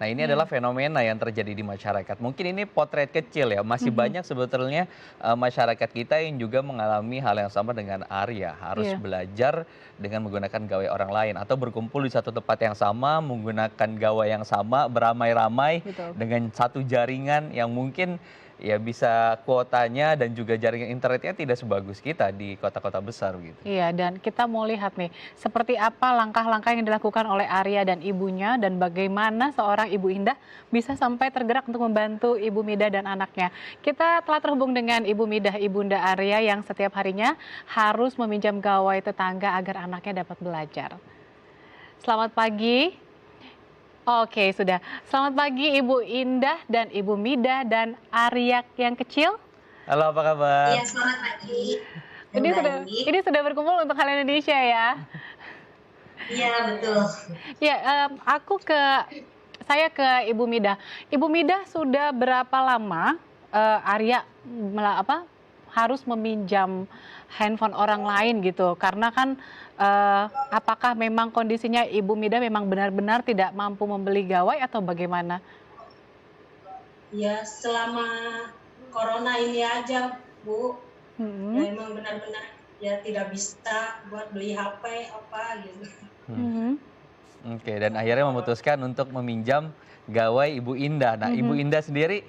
Nah, ini adalah fenomena yang terjadi di masyarakat. Mungkin ini potret kecil ya, masih Mhm. banyak sebetulnya masyarakat kita yang juga mengalami hal yang sama dengan Arya, harus Iya, belajar dengan menggunakan gawai orang lain atau berkumpul di satu tempat yang sama menggunakan gawai yang sama beramai-ramai betul. dengan satu jaringan yang mungkin ya bisa kuotanya dan juga jaringan internetnya tidak sebagus kita di kota-kota besar gitu. Iya, dan kita mau lihat nih, seperti apa langkah-langkah yang dilakukan oleh Arya dan ibunya, dan bagaimana seorang Ibu Indah bisa sampai tergerak untuk membantu Ibu Mida dan anaknya. Kita telah terhubung dengan Ibu Midah, Ibunda Arya yang setiap harinya harus meminjam gawai tetangga agar anaknya dapat belajar. Selamat pagi. Oke, sudah. Selamat pagi Ibu Indah dan Ibu Mida dan Arya yang kecil. Halo, apa kabar? Iya, selamat pagi. Ini sudah Baik. ini sudah berkumpul untuk Hal Indonesia ya. Iya, betul. Ya, saya ke Ibu Midah. Ibu Midah sudah berapa lama Arya harus meminjam handphone orang lain gitu? Karena kan apakah memang kondisinya Ibu Midah memang benar-benar tidak mampu membeli gawai atau bagaimana? Ya, selama corona ini aja, Bu. Ya, Mhm, emang benar-benar ya tidak bisa buat beli HP apa gitu. Hmm. mhm, Oke, dan akhirnya memutuskan untuk meminjam gawai Ibu Indah. Nah, Ibu mhm. Indah sendiri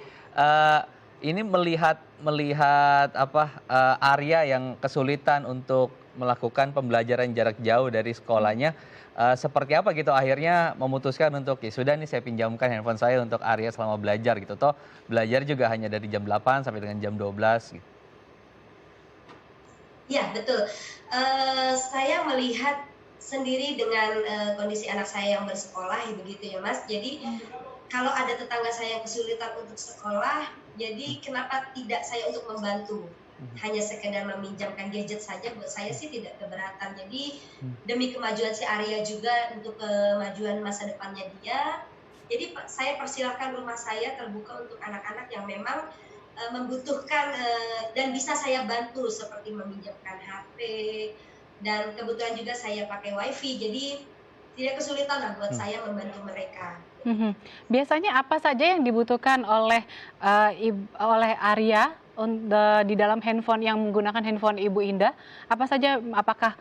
ini melihat melihat Arya yang kesulitan untuk melakukan pembelajaran jarak jauh dari sekolahnya, seperti apa gitu akhirnya memutuskan untuk, "Ya sudah nih saya pinjamkan handphone saya untuk Arya selama belajar," gitu. Toh belajar juga hanya dari jam 8 sampai dengan jam 12 gitu. Iya, betul. Saya melihat sendiri dengan, kondisi anak saya yang bersekolah begitu ya, Mas. Jadi kalau ada tetangga saya yang kesulitan untuk sekolah, jadi kenapa tidak saya untuk membantu? Mhm. Hanya sekedar meminjamkan gadget saja buat saya sih tidak keberatan. Jadi Mhm. demi kemajuan si Arya juga untuk kemajuan masa depannya dia, jadi saya persilahkan rumah saya terbuka untuk anak-anak yang memang membutuhkan dan bisa saya bantu seperti meminjamkan HP dan kebetulan juga saya pakai WiFi. Jadi tidak kesulitan lah buat Mhm. saya membantu mereka. Mhm. Biasanya apa saja yang dibutuhkan oleh, oleh Arya di dalam handphone yang menggunakan handphone Ibu Indah? Apa saja? Apakah,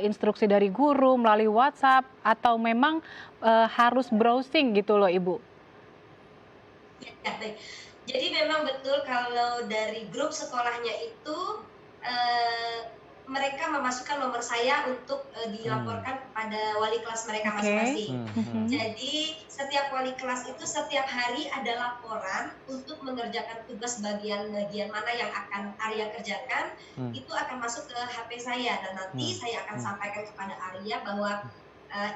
instruksi dari guru melalui WhatsApp atau memang, harus browsing gitu loh, Ibu? Ya, baik. Jadi memang betul kalau dari grup sekolahnya itu, eee, mereka memasukkan nomor saya untuk, Mmm. dilaporkan kepada wali kelas mereka Oke. masing-masing. Mhm. Mhm. Jadi setiap wali kelas itu setiap hari ada laporan untuk mengerjakan tugas bagian-bagian mana yang akan Arya kerjakan, Mhm. itu akan masuk ke HP saya dan nanti Mhm. saya akan Mhm. sampaikan kepada Arya bahwa,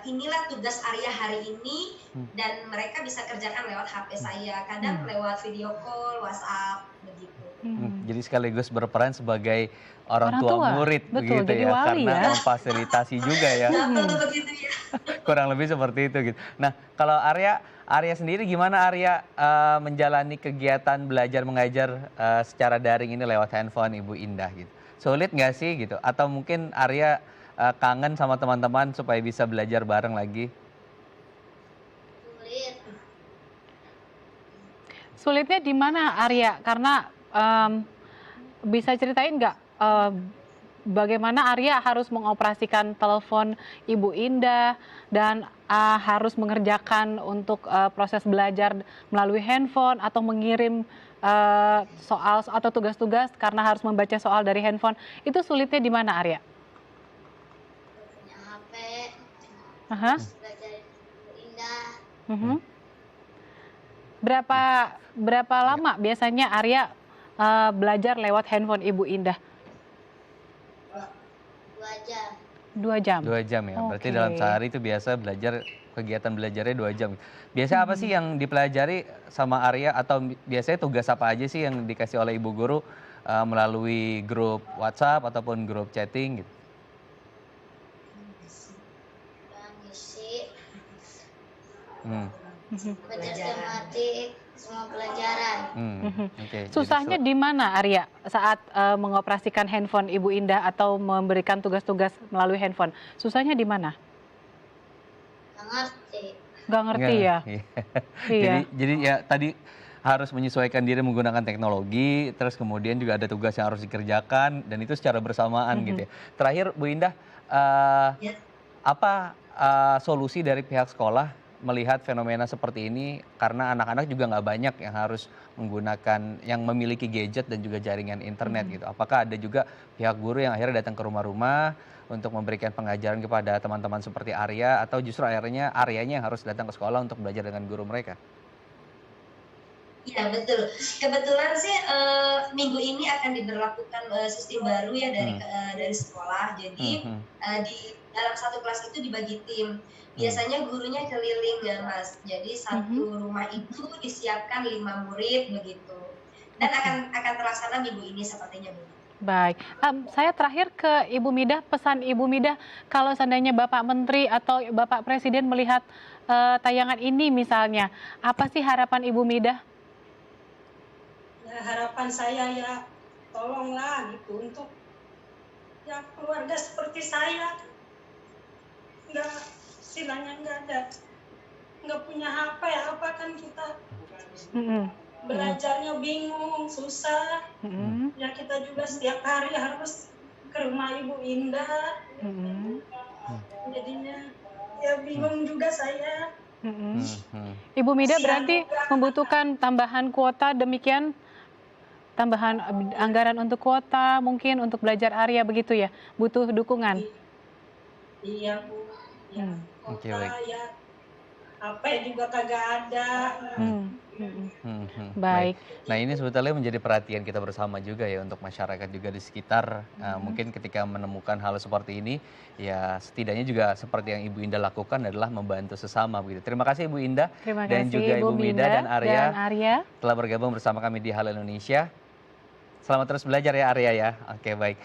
inilah tugas Arya hari ini Mhm. dan mereka bisa kerjakan lewat HP Mhm. saya, kadang Mmm. lewat video call, WhatsApp, begitu. Mhm. Jadi sekaligus berperan sebagai orang Orang tua tua? murid Betul, begitu jadi ya, wali karena ya? memfasilitasi juga ya, Betul Mhm. begitu ya. kurang lebih seperti itu gitu. Nah, kalau Arya sendiri gimana Arya, menjalani kegiatan belajar mengajar, secara daring ini lewat handphone Ibu Indah gitu? Sulit nggak sih gitu? Atau mungkin Arya, kangen sama teman-teman supaya bisa belajar bareng lagi? Sulit. Sulitnya di mana, Arya? Karena, bisa ceritain nggak, bagaimana Arya harus mengoperasikan telepon Ibu Indah dan, harus mengerjakan untuk, proses belajar melalui handphone atau mengirim, soal atau tugas-tugas karena harus membaca soal dari handphone, itu sulitnya di mana, Arya? Punya HP, Ah. harus belajar Ibu Indah. Mhm. Mhm. Berapa berapa Iya. lama biasanya Arya, belajar lewat handphone Ibu Indah? 2 jam. 2 jam? 2 jam ya, berarti dalam Oke. sehari itu biasa belajar kegiatan belajarnya 2 jam. Biasa apa sih Mhm. yang dipelajari sama Arya atau biasanya tugas apa aja sih yang dikasih oleh ibu guru, melalui grup WhatsApp ataupun grup chatting gitu? Ngisi Mmm. Mhm. baca tematik, semua pelajaran. Mhm. Oke, jadi Susahnya di mana, Arya, saat, mengoperasikan handphone Ibu Indah atau memberikan tugas-tugas melalui handphone? Susahnya di mana? Nggak ngerti. Nggak ngerti Nggak, ya? iya. Iya. Jadi ya tadi harus menyesuaikan diri menggunakan teknologi, terus kemudian juga ada tugas yang harus dikerjakan dan itu secara bersamaan Mhm. gitu ya. Terakhir Bu Indah, eee, Ya. apa, solusi dari pihak sekolah melihat fenomena seperti ini? Karena anak-anak juga nggak banyak yang harus menggunakan yang memiliki gadget dan juga jaringan internet Mhm. gitu. Apakah ada juga pihak guru yang akhirnya datang ke rumah-rumah untuk memberikan pengajaran kepada teman-teman seperti Arya atau justru akhirnya Aryanya yang harus datang ke sekolah untuk belajar dengan guru mereka? Iya betul. Kebetulan sih, minggu ini akan diberlakukan, sistem baru ya Hmm, dari sekolah. Jadi, hmm, hmm, di dalam satu kelas itu dibagi tim. hmm, Biasanya gurunya keliling ya, Mas. Jadi Mhm. satu rumah itu disiapkan 5 murid begitu. Dan Oke. akan terlaksana minggu ini sepertinya begitu. Baik, saya terakhir ke Ibu Midah, pesan Ibu Midah kalau seandainya Bapak Menteri atau Bapak Presiden melihat, tayangan ini misalnya, apa sih harapan Ibu Midah? Ya harapan saya ya tolonglah gitu untuk ya keluarga seperti saya nggak istilahnya nggak punya HP apa kan kita Mhm, mhm, belajarnya bingung susah hmm. mhm, ya kita juga setiap hari harus ke rumah Ibu Indah mhm, Hmm, jadinya ya hmm, bingung juga saya mhm. hmm, hmm. Ibu Midah kasihan berarti juga membutuhkan tambahan kuota demikian, tambahan, anggaran untuk kuota mungkin untuk belajar Arya begitu ya? Butuh dukungan? I- iya Bu ya Mmm, Oke, kota baik. ya HP juga kagak ada Hmm, mhm. hmm, hmm, baik. Baik. Nah, ini sebetulnya menjadi perhatian kita bersama juga ya untuk masyarakat juga di sekitar, Mhm. mungkin ketika menemukan hal seperti ini, ya setidaknya juga seperti yang Ibu Indah lakukan adalah membantu sesama begitu. Terima kasih Ibu Indah Terima dan kasih juga Ibu Ibu Mida Minda dan dan Arya Arya. telah bergabung bersama kami di Halo Indonesia. Selamat terus belajar ya Arya ya. Oke, baik.